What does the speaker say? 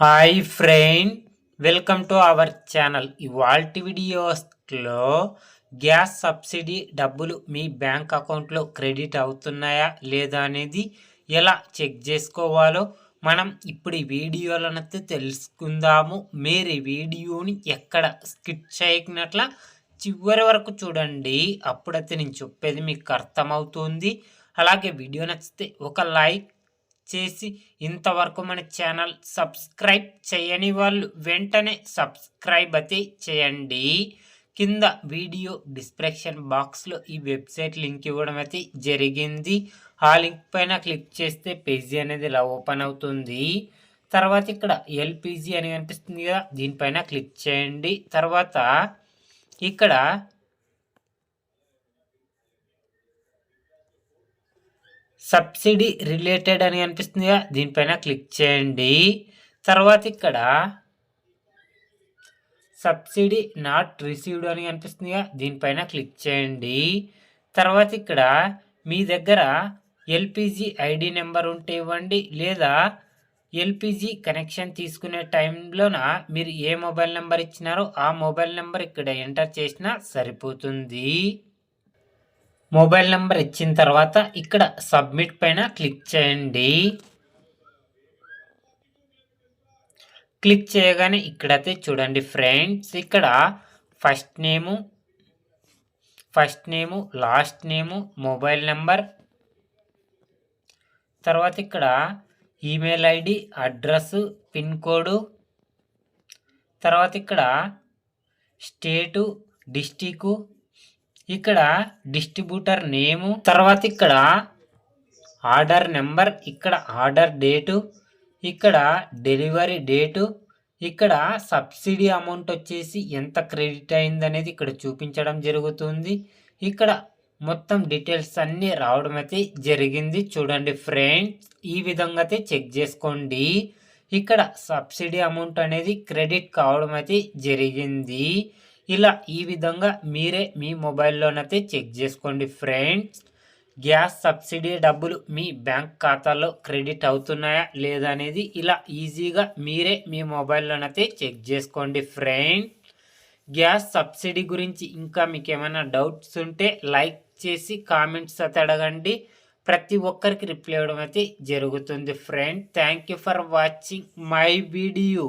Hi friend, welcome to our channel. ఇవాల్టి వీడియోస్లో gas subsidy డబ్బులు మీ బ్యాంక్ అకౌంట్లో క్రెడిట్ అవుతున్నాయా లేదా అనేది ఎలా చెక్ చేసుకోవాలో మనం ఇప్పుడు ఈ వీడియోలనైతే తెలుసుకుందాము. మీరు ఈ వీడియోని ఎక్కడ స్కిప్ చేయకున్నట్ల చివరి వరకు చూడండి, అప్పుడైతే నేను చెప్పేది మీకు అర్థమవుతుంది. అలాగే వీడియో నచ్చితే ఒక లైక్ చేసి ఇంతవరకు మన ఛానల్ సబ్స్క్రైబ్ చేయని వాళ్ళు వెంటనే సబ్స్క్రైబ్ అయితే చేయండి. కింద వీడియో డిస్క్రిప్షన్ బాక్స్లో ఈ వెబ్సైట్ లింక్ ఇవ్వడం అయితే జరిగింది. ఆ లింక్ పైన క్లిక్ చేస్తే పేజీ అనేది ఇలా ఓపెన్ అవుతుంది. తర్వాత ఇక్కడ ఎల్పిజి అని కనిపిస్తుంది కదా, దీనిపైన క్లిక్ చేయండి. తర్వాత ఇక్కడ సబ్సిడీ రిలేటెడ్ అని కనిపిస్తుందిగా, దీనిపైన క్లిక్ చేయండి. తర్వాత ఇక్కడ సబ్సిడీ నాట్ రిసీవ్డ్ అని కనిపిస్తుందిగా, దీనిపైన క్లిక్ చేయండి. తర్వాత ఇక్కడ మీ దగ్గర ఎల్పిజి ఐడి నెంబర్ ఉంటే ఇవ్వండి, లేదా ఎల్పిజి కనెక్షన్ తీసుకునే టైంలోన మీరు ఏ మొబైల్ నెంబర్ ఇచ్చినారో ఆ మొబైల్ నెంబర్ ఇక్కడ ఎంటర్ చేసినా సరిపోతుంది. మొబైల్ నెంబర్ ఇచ్చిన తర్వాత ఇక్కడ సబ్మిట్ పైన క్లిక్ చేయండి. క్లిక్ చేయగానే ఇక్కడైతే చూడండి ఫ్రెండ్స్, ఇక్కడ ఫస్ట్ నేము లాస్ట్ నేము మొబైల్ నెంబర్, తర్వాత ఇక్కడ email ID, address, pin code, తర్వాత ఇక్కడ స్టేటు, డిస్టిక్, ఇక్కడ డిస్ట్రిబ్యూటర్ నేము, తర్వాత ఇక్కడ ఆర్డర్ నెంబర్, ఇక్కడ ఆర్డర్ డేటు, ఇక్కడ డెలివరీ డేటు, ఇక్కడ సబ్సిడీ అమౌంట్ వచ్చేసి ఎంత క్రెడిట్ అయింది అనేది ఇక్కడ చూపించడం జరుగుతుంది. ఇక్కడ మొత్తం డీటెయిల్స్ అన్నీ రావడం అయితే జరిగింది. చూడండి ఫ్రెండ్స్, ఈ విధంగా అయితే చెక్ చేసుకోండి. ఇక్కడ సబ్సిడీ అమౌంట్ అనేది క్రెడిట్ కావడం అయితే జరిగింది. ఇలా ఈ విధంగా మీరే మీ మొబైల్లోనైతే చెక్ చేసుకోండి ఫ్రెండ్స్. గ్యాస్ సబ్సిడీ డబ్బులు మీ బ్యాంక్ ఖాతాలో క్రెడిట్ అవుతున్నాయా లేదా అనేది ఇలా ఈజీగా మీరే మీ మొబైల్లోనైతే చెక్ చేసుకోండి ఫ్రెండ్. గ్యాస్ సబ్సిడీ గురించి ఇంకా మీకు ఏమైనా డౌట్స్ ఉంటే లైక్ చేసి కామెంట్స్ అయితే అడగండి. ప్రతి ఒక్కరికి రిప్లై ఇవ్వడం అయితే జరుగుతుంది friend. Thank you for watching my video.